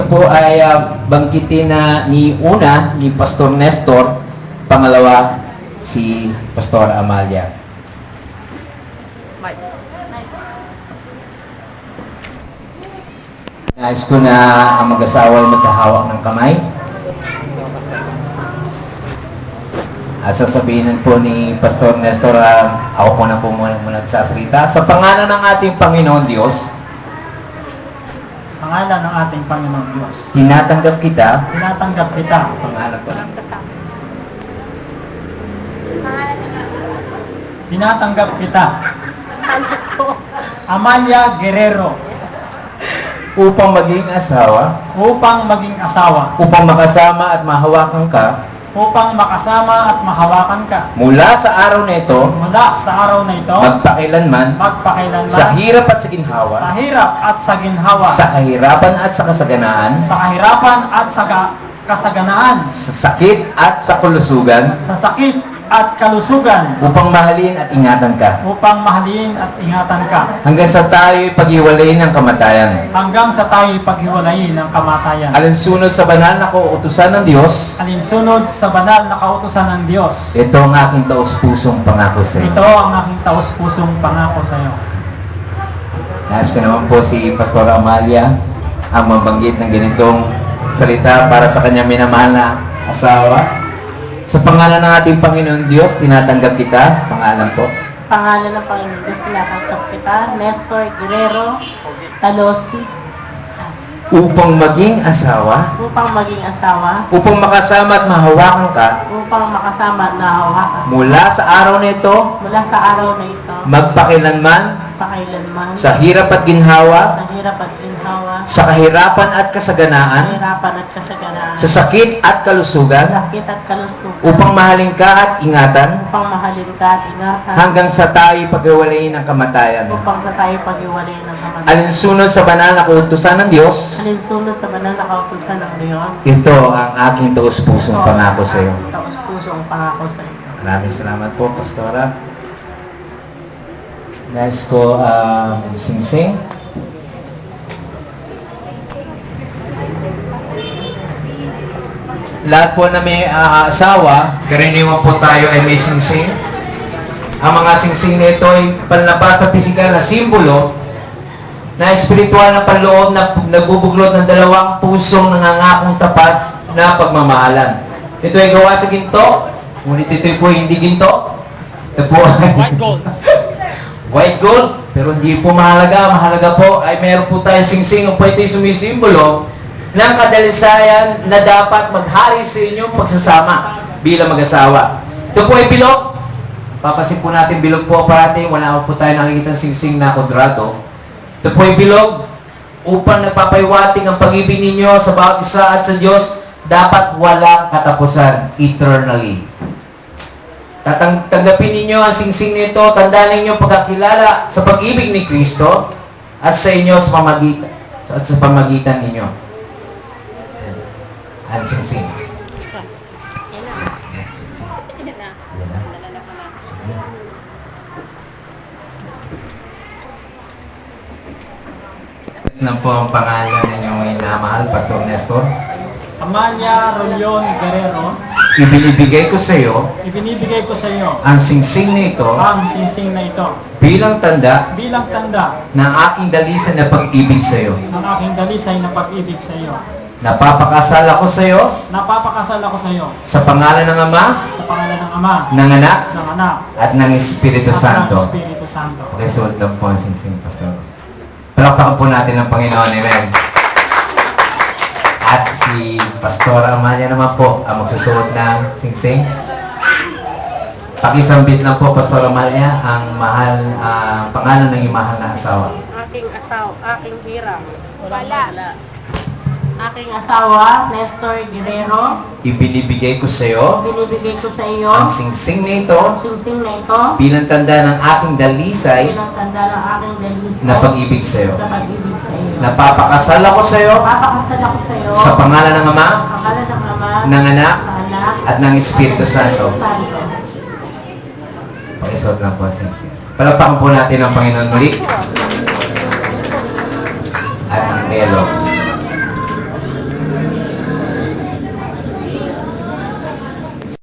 po ay banggitin na ni Pastor Nestor, pangalawa si Pastor Amalia. Nais ko na ang mag-asawa ay magkahawak ng kamay. At sasabihin po ni Pastor Nestor, ako po na po muna nagsasalita. Sa pangalan ng ating Panginoon Diyos, sa ngalan ng ating Panginoon Diyos, tinatanggap kita, pangalan ko, tinatanggap kita, Amalia Guerrero, upang maging asawa, upang makasama at mahawakan ka, mula sa araw na ito, magpakailanman, sa hirap at sa ginhawa, sa kahirapan at sa kasaganaan, sa sakit at sa kalusugan, upang mahalin at ingatan ka, hanggang sa tayo'y paghiwalayin ng kamatayan. Alinsunod sa banal na kautusan ng Diyos, ito ang aking taus-pusong pangako sa iyo. Nais ko naman po si Pastor Amalia ang mabanggit ng ganitong salita para sa kanyang minamahal na asawa. Sa pangalan ng ating Panginoon Diyos, tinatanggap kita. Pangalan po. Pangalan ng Panginoon Diyos, tinatanggap kita. Nestor Guerrero Talosi. Upang maging asawa, upang makasama at mahawakan ka, mula sa araw na ito, magpakilanman, sa hirap at ginhawa, sa kahirapan at kasaganaan, sa sakit at kalusugan, upang mahalin ka at ingatan, hanggang sa tayo'y paghiwalayin ng kamatayan. Alinsunod sa banal na kautusan ng Diyos, ito ang aking taus-pusong pangako sa iyo. Maraming salamat po, Pastora. Nais ko sing-sing. Lahat po na may asawa, karaniwan po tayo ay may sing-sing. Ang mga sing-sing na ito ay panlabas na pisikal na simbolo na espiritual na panloob na nagbubuklod ng dalawang pusong nangangakong tapat na pagmamahalan. Ito ay gawa sa ginto, ngunit ito po hindi ginto. Ito po white gold. White gold, pero hindi po mahalaga. Mahalaga po ay meron po tayong sing-sing o po ito'y sumisimbolo ng kadalisayan na dapat maghari sa inyong pagsasama bilang mag-asawa. Ito po ay bilog. Papasin po natin bilog po parati. Wala po tayo nakikita sing-sing na kwadrado. Ito po ay bilog upang nagpapaywating ang pag-ibig ninyo sa bawat isa at sa Diyos dapat walang katapusan eternally. Tanggapin ninyo ang sing-sing nito, tandaan ninyo pagkakilala sa pag-ibig ni Kristo at sa inyo sa pamagitan ninyo. Ang sing-sing. Ano po ang pangalan ninyong inamahal, Pastor Nestor? Amalia Rolion Guerrero. Ibinibigay ko sa iyo ang sing-sing na ito bilang tanda ng aking dalisay na pag-ibig sa iyo. Napapakasal ako sa iyo sa pangalan ng Ama, ng Anak, at ng Espiritu Santo. Pakisuot lang po ang sing-sing, Pastor. Palakpakan po natin ang Panginoon. Amen. At si Pastor Amalia naman po ang magsusuot ng sing-sing. Pakisambit lang po, Pastor Amalia, ang pangalan ng iyong mahal na asawa. Aking hirang. Wala. Aking asawa, Nestor Guerrero. Ibinibigay ko sa iyo ang sing-sing na ito bilang tanda ng aking dalisay na pag-ibig sa iyo. Napapakasal ako sa iyo sa pangalan ng Ama, ng Anak, at ng Espiritu Santo. Pakisuot lang po ang sing-sing. Palakpakan po natin ang Panginoon muli. At ang Melo.